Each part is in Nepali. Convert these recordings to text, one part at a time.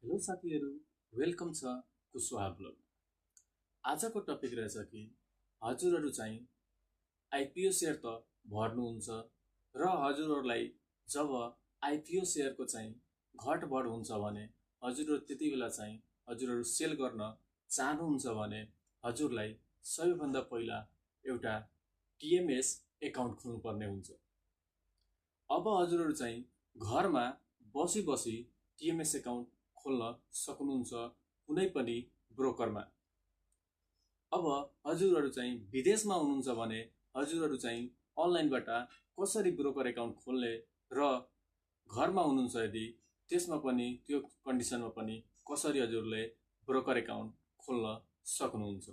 हेलो साथीहरू, वेलकम छ कुशवाहा ब्लग। आजको टपिक रहेछ कि हजुरहरू चाहिँ आइपिओ सेयर त भर्नुहुन्छ र हजुरहरूलाई जब आइपिओ सेयरको चाहिँ घटबढ हुन्छ भने हजुरहरू त्यति बेला चाहिँ हजुरहरू सेल गर्न चाहनुहुन्छ भने हजुरलाई सबैभन्दा पहिला एउटा टिएमएस एकाउन्ट खोल्नुपर्ने हुन्छ। अब हजुरहरू चाहिँ घरमा बसी बसी टिएमएस एकाउन्ट खोल्न सक्नुहुन्छ कुनै पनि ब्रोकरमा। अब हजुरहरू चाहिँ विदेशमा हुनुहुन्छ भने हजुरहरू चाहिँ अनलाइनबाट कसरी ब्रोकर एकाउन्ट खोल्ने र घरमा हुनुहुन्छ यदि त्यसमा पनि त्यो कन्डिसनमा पनि कसरी हजुरले ब्रोकर एकाउन्ट खोल्न सक्नुहुन्छ।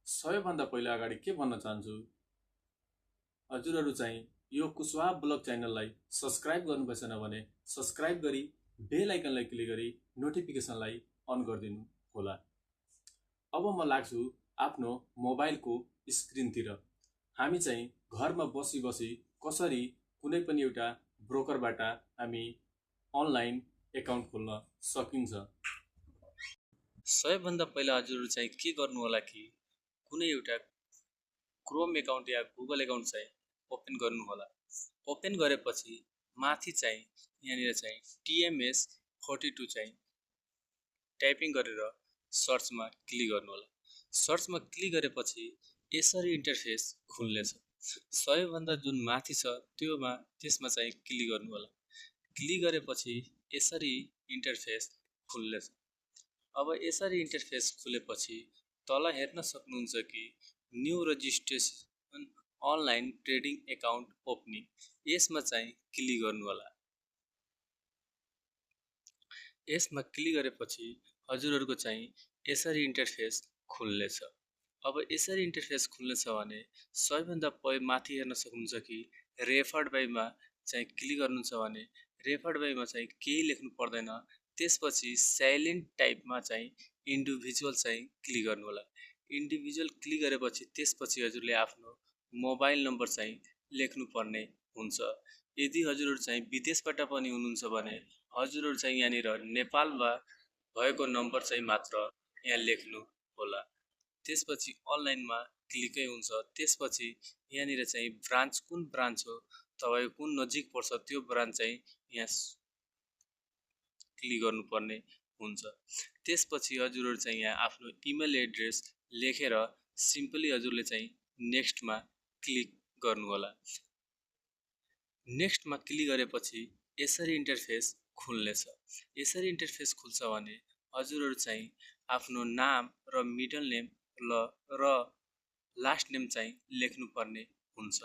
सबैभन्दा पहिला अगाडि के भन्न चाहन्छु, हजुरहरू चाहिँ यो कुशवाहा ब्लग च्यानललाई सब्सक्राइब गर्नुभएको छैन भने सब्सक्राइब गरी बेल आइकनलाई क्लिक गरी नोटिफिकेसनलाई अन गरिदिनु होला। अब म लाग्छु आफ्नो मोबाइलको स्क्रिनतिर। हामी चाहिँ घरमा बसी बसी कसरी कुनै पनि एउटा ब्रोकरबाट हामी अनलाइन एकाउन्ट खोल्न सकिन्छ। सबैभन्दा पहिला हजुरहरू चाहिँ के गर्नु होला कि कुनै एउटा क्रोम एकाउन्ट या गुगल एकाउन्ट चाहिँ ओपन गर्नु होला। ओपन गरेपछि माथि चाहिँ यहाँनिर चाहिँ टिएमएस 42 चाहिँ टाइपिङ गरेर सर्चमा क्लिक गर्नु होला। सर्चमा क्लिक गरेपछि यसरी इन्टरफेस खुल्नेछ। सबैभन्दा जुन माथि छ त्यसमा चाहिँ क्लिक गर्नु होला। क्लिक गरेपछि यसरी इन्टरफेस खुल्नेछ। अब यसरी इन्टरफेस खुलेपछि तल हेर्न सक्नुहुन्छ कि new registration online trading account opening, यसमा चाहिँ क्लिक गर्नु होला। यसमा क्लिक गरेपछि हजुरहरूको चाहिँ यसरी इन्टरफेस खुल्नेछ। अब यसरी इन्टरफेस खुल्नेछ भने सबैभन्दा माथि हेर्न सक्नुहुन्छ कि रेफर्ड बाईमा चाहिँ क्लिक गर्नुहुन्छ भने रेफर्ड बाईमा चाहिँ केही लेख्नु पर्दैन। त्यसपछि साइलेन्ट टाइपमा चाहिँ इन्डिभिजुअल चाहिँ क्लिक गर्नु होला। इन्डिभिजुअल क्लिक गरेपछि त्यसपछि हजुरले आफ्नो मोबाइल नम्बर चाहिँ लेख्नुपर्ने हुन्छ। यदि हजुरहरू चाहिँ विदेशबाट पनि हुनुहुन्छ भने हजुरहरू चाहिँ यहाँनिर नेपालमा भएको नम्बर चाहिँ मात्र यहाँ लेख्नु होला। त्यसपछि अनलाइनमा क्लिकै हुन्छ। त्यसपछि यहाँनिर चाहिँ ब्रान्च कुन ब्रान्च हो, तपाईको कुन नजिक पर्छ त्यो ब्रान्च चाहिँ यहाँ क्लिक गर्नुपर्ने हुन्छ। त्यसपछि हजुरहरू चाहिँ यहाँ आफ्नो इमेल एड्रेस लेखेर सिम्पली हजुरले चाहिँ नेक्स्टमा क्लिक गर्नु होला। नेक्स्टमा क्लिक गरेपछि यसरी इन्टरफेस खुल्नेछ। यसरी इन्टरफेस खुल्छ भने हजुरहरू चाहिँ आफ्नो नाम र मिडल नेम र लास्ट नेम चाहिँ लेख्नुपर्ने हुन्छ।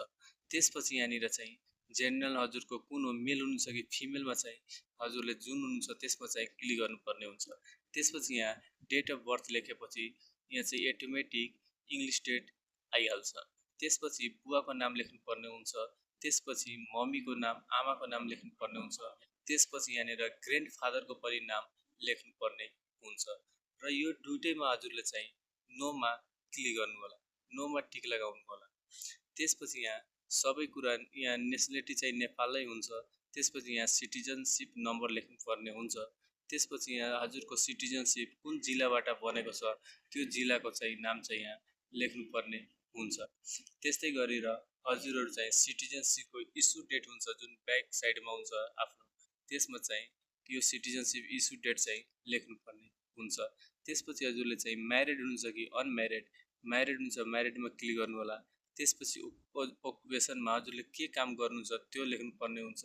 त्यसपछि यहाँनिर चाहिँ जेनरल हजुरको कुन हो, मेल हुनुहुन्छ कि फिमेलमा चाहिँ हजुरले जुन हुनुहुन्छ त्यसमा चाहिँ क्लिक गर्नुपर्ने हुन्छ। त्यसपछि यहाँ डेट अफ बर्थ लेखेपछि यहाँ चाहिँ अटोमेटिक इङ्ग्लिस डेट आइहाल्छ। त्यसपछि बुवाको नाम लेख्नुपर्ने हुन्छ। त्यसपछि मम्मीको नाम, आमाको नाम लेख्नुपर्ने हुन्छ। त्यसपछि यहाँनिर ग्रेन्ड फादरको पनि नाम लेख्नुपर्ने हुन्छ। र यो दुईटैमा हजुरले चाहिँ नोमा क्लिक गर्नु होला, नोमा टिक लगाउनु होला। त्यसपछि यहाँ सबै कुरा यहाँ नेसनलिटी चाहिँ नेपालै हुन्छ। त्यसपछि यहाँ सिटिजनसिप नम्बर लेख्नुपर्ने हुन्छ। त्यसपछि यहाँ हजुरको सिटिजनसिप कुन जिल्लाबाट बनेको छ त्यो जिल्लाको चाहिँ नाम चाहिँ यहाँ लेख्नुपर्ने हुन्छ। त्यस्तै गरेर हजुरहरू चाहिँ सिटिजनसिपको इस्यु डेट हुन्छ जुन ब्याक साइडमा हुन्छ आफ्नो, त्यसमा चाहिँ यो सिटिजनसिप इस्यु डेट चाहिँ लेख्नुपर्ने हुन्छ। त्यसपछि हजुरले चाहिँ म्यारिड हुनुहुन्छ कि अनम्यारिड, म्यारिड हुन्छ म्यारिडमा क्लिक गर्नु होला। त्यसपछि ओकुपेसनमा हजुरले के काम गर्नुहुन्छ त्यो लेख्नुपर्ने हुन्छ।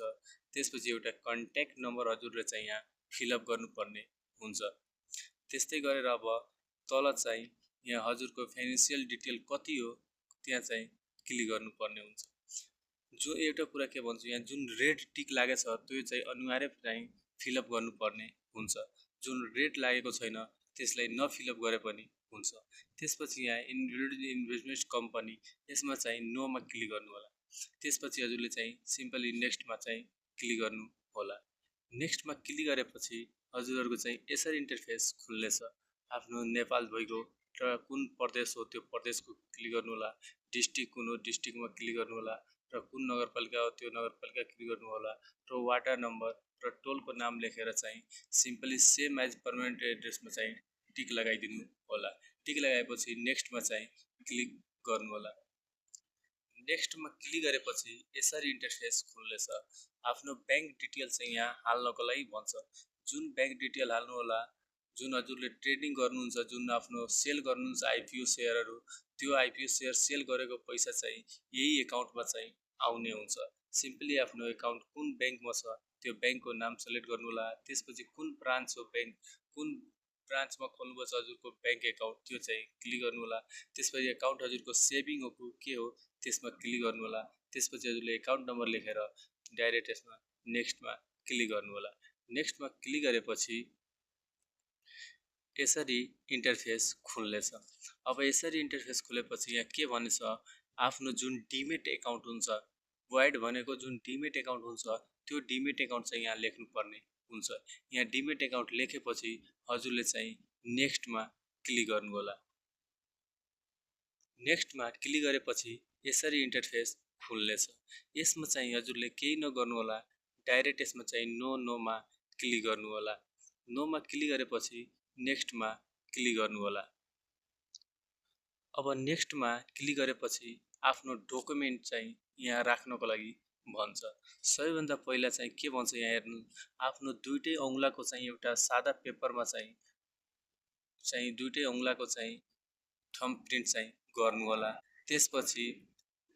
त्यसपछि एउटा कन्ट्याक्ट नम्बर हजुरले चाहिँ यहाँ फिलअप गर्नुपर्ने हुन्छ। त्यस्तै गरेर अब तल चाहिँ यहाँ हजुरको फाइनेन्सियल डिटेल कति हो त्यहाँ चाहिँ क्लिक गर्नुपर्ने हुन्छ। जो एउटा कुरा के भन्छु, यहाँ जुन रेड टिक लागेको छ त्यो चाहिँ अनिवार्य चाहिँ फिलअप गर्नुपर्ने हुन्छ। जुन रेड लागेको छैन त्यसलाई नफिलअप गरे पनि हुन्छ। त्यसपछि यहाँ इन्भेस्टमेन्ट कम्पनी, यसमा चाहिँ नोमा क्लिक गर्नु होला। त्यसपछि हजुरले चाहिँ सिम्पली नेक्स्टमा चाहिँ क्लिक गर्नु होला। नेक्स्टमा क्लिक गरेपछि हजुरहरूको चाहिँ यसरी इन्टरफेस खुल्नेछ। आफ्नो नेपाल भइगयो र कुन प्रदेश हो त्यो प्रदेशको क्लिक गर्नु होला। डिस्ट्रिक्ट कुन हो डिस्ट्रिक्टमा क्लिक गर्नु होला। र कुन नगरपालिका हो त्यो नगरपालिका क्लिक गर्नु होला। र वार्ड नम्बर र टोलको नाम लेखेर चाहिँ सिम्पली सेम एज पर्मानेन्ट एड्रेसमा चाहिँ टिक लगाइदिनु होला। टिक लगाएपछि नेक्स्टमा चाहिँ क्लिक गर्नु होला। नेक्स्टमा क्लिक गरेपछि यसरी इन्टरफेस खुल्नेछ। आफ्नो बैंक डिटेल चाहिँ यहाँ हाल्नको लागि भन्छ। जुन बैंक डिटेल हाल्नु होला, जुन हजुरले ट्रेडिङ गर्नुहुन्छ, जुन आफ्नो सेल गर्नुहुन्छ आइपिओ सेयरहरू, त्यो आइपिओ सेयर सेल गरेको पैसा चाहिँ यही एकाउन्टमा चाहिँ आउने हुन्छ। सिम्पली आफ्नो एकाउन्ट कुन बैंकमा छ त्यो बैंकको नाम सेलेक्ट गर्नु होला। त्यसपछि कुन ब्रान्च हो बैंक, कुन ब्रान्चमा खोल्नुभएको छ हजुरको बैंक एकाउन्ट त्यो चाहिँ क्लिक गर्नु होला। त्यसपछि एकाउन्ट हजुरको सेभिङ हो के हो त्यसमा क्लिक गर्नु होला। त्यसपछि हजुरले एकाउन्ट नम्बर लेखेर डाइरेक्ट यसमा नेक्स्टमा क्लिक गर्नु होला। नेक्स्टमा क्लिक गरेपछि यसरी इन्टरफेस खुल्नेछ। अब यसरी इन्टरफेस खुलेपछि यहाँ के भनेछ, आफ्नो जुन डिमेट एकाउन्ट हुन्छ, वाइड भनेको जुन डिमेट एकाउन्ट हुन्छ त्यो डिमेट एकाउन्ट चाहिँ यहाँ लेख्नुपर्ने हुन्छ। यहाँ डिमेट एकाउन्ट लेखेपछि हजुरले चाहिँ नेक्स्टमा क्लिक गर्नु होला। नेक्स्टमा क्लिक गरेपछि यसरी इन्टरफेस खुल्नेछ। यसमा चाहिँ हजुरले केही नगर्नु होला, डाइरेक्ट यसमा चाहिँ नोमा क्लिक गर्नु होला। नोमा क्लिक गरेपछि नेक्स्टमा क्लिक गर्नु होला। अब नेक्स्टमा क्लिक गरेपछि आफ्नो डकुमेन्ट चाहिँ यहाँ राख्नको लागि भन्छ। सबैभन्दा पहिला चाहिँ के भन्छ यहाँ हेर्नु, आफ्नो दुईटै औँलाको चाहिँ एउटा सादा पेपरमा चाहिँ दुईटै औँलाको चाहिँ थम्ब प्रिन्ट चाहिँ गर्नु होला। त्यसपछि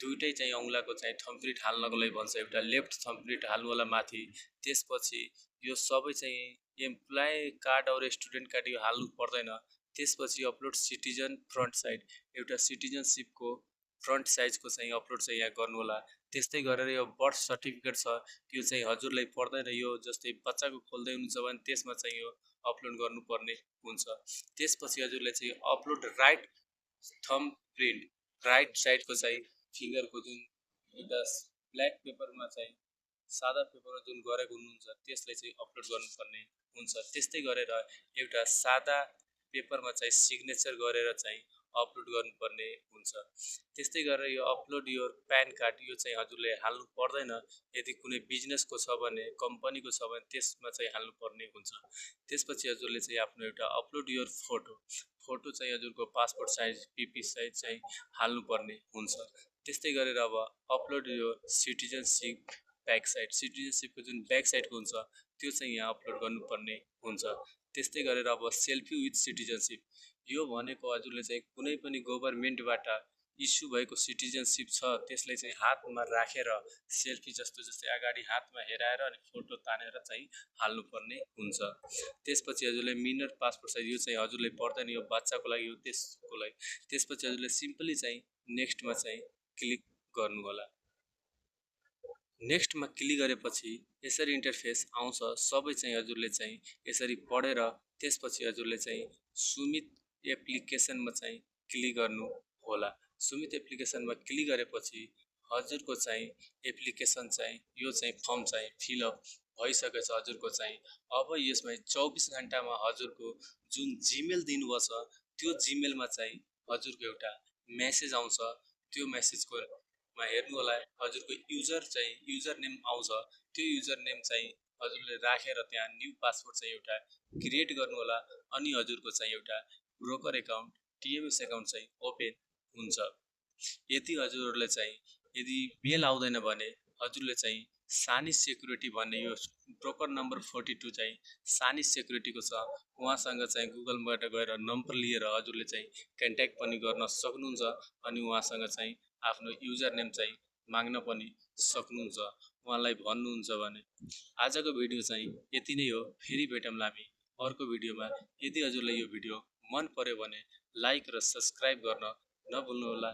दुईटै चाहिँ औँलाको चाहिँ थम्ब प्रिन्ट हाल्नको लागि भन्छ। एउटा लेफ्ट थम्ब प्रिन्ट हाल्नु होला माथि। त्यसपछि यो सबै चाहिँ एम्प्लोइ कार्ड और स्टुडेन्ट कार्ड यो हाल्नु पर्दैन। त्यसपछि अपलोड सिटिजन फ्रन्ट साइड, एउटा सिटिजनसिपको फ्रन्ट साइजको चाहिँ अपलोड चाहिँ यहाँ गर्नु होला। त्यस्तै गरेर यो बर्थ सर्टिफिकेट छ त्यो चाहिँ हजुरलाई पर्दैन। यो जस्तै बच्चाको खोल्दै हुनुहुन्छ भने त्यसमा चाहिँ यो अपलोड गर्नुपर्ने हुन्छ। त्यसपछि हजुरले चाहिँ upload right thumb print, right साइडको चाहिँ फिङ्गरको जुन एउटा ब्ल्याक पेपरमा चाहिँ सादा पेपरमा जुन गरेको हुनुहुन्छ त्यसलाई चाहिँ अपलोड गर्नुपर्ने हुन्छ। त्यस्तै गरेर एउटा सादा पेपरमा चाहिँ सिग्नेचर गरेर चाहिँ अपलोड गर्नुपर्ने हुन्छ। त्यस्तै गरेर यो अपलोड योर प्यान कार्ड यो चाहिँ हजुरले हाल्नु पर्दैन। यदि कुनै बिजनेसको छ भने, कम्पनीको छ भने त्यसमा चाहिँ हाल्नुपर्ने हुन्छ। त्यसपछि हजुरले चाहिँ आफ्नो एउटा अपलोड योर फोटो चाहिँ हजुरको पासपोर्ट साइज पिपी साइज चाहिँ हाल्नुपर्ने हुन्छ। त्यस्तै गरेर अब upload your citizenship back side, सिटिजनसिपको जुन ब्याक साइडको हुन्छ त्यो चाहिँ यहाँ अपलोड गर्नुपर्ने हुन्छ। त्यस्तै गरेर अब सेल्फी विथ सिटिजनसिप, यो भनेको हजुरले चाहिँ कुनै पनि गभर्मेन्टबाट इस्यु भएको सिटिजनसिप छ त्यसलाई चाहिँ हातमा राखेर सेल्फी जस्तै अगाडि हातमा हेराएर अनि फोटो तानेर चाहिँ हाल्नुपर्ने हुन्छ। त्यसपछि हजुरले मिनर पासपोर्ट साइज यो चाहिँ हजुरले पर्दैन, यो बच्चाको लागि हो त्यसको लागि। त्यसपछि हजुरले सिम्पली चाहिँ नेक्स्टमा चाहिँ क्लिक गर्नु होला। नेक्स्टमा क्लिक गरेपछि यसरी इन्टरफेस आउँछ। सबै चाहिँ हजुरले चाहिँ यसरी पढेर त्यसपछि हजुरले चाहिँ सुमित एप्लिकेसनमा चाहिँ क्लिक गर्नु होला। सुमित एप्लिकेसनमा क्लिक गरेपछि हजुरको चाहिँ एप्लिकेसन चाहिँ यो चाहिँ फर्म चाहिँ फिलअप भइसकेछ हजुरको चाहिँ। अब यसमा 24 घण्टामा हजुरको जुन जिमेल दिनुभएको छ त्यो जिमेलमा चाहिँ हजुरको एउटा मेसेज आउँछ। त्यो मेसेजको मा हेर्नु होला, हजुरको युजर नेम आउँछ। त्यो युजर नेम चाहिँ हजुरले राखेर त्यहाँ न्यू पासवर्ड चाहिँ एउटा क्रिएट गर्नु होला। अनि हजुरको चाहिँ एउटा ब्रोकर एकाउन्ट टिएमएस एकाउन्ट चाहिँ ओपन हुन्छ। यदि हजुरहरूले चाहिँ यदि मेल आउँदैन भने हजुरले चाहिँ सानी सेक्युरिटी भन्ने यो ब्रोकर नम्बर 42 चाहिँ सानी सेक्युरिटीको छ, उहाँसँग चाहिँ गुगलबाट गएर नम्बर लिएर हजुरले चाहिँ कन्ट्याक्ट पनि गर्न सक्नुहुन्छ। अनि उहाँसँग चाहिँ आफ्नो युजर नेम चाहिँ माग्न पनि सक्नुहुन्छ, उहाँलाई भन्नुहुन्छ भने। आजको भिडियो चाहिँ यति नै हो। फेरि भेटौँला हामी अर्को भिडियोमा। यदि हजुरलाई यो भिडियो मन पर्यो भने लाइक र सब्सक्राइब गर्न नभुल्नुहोला।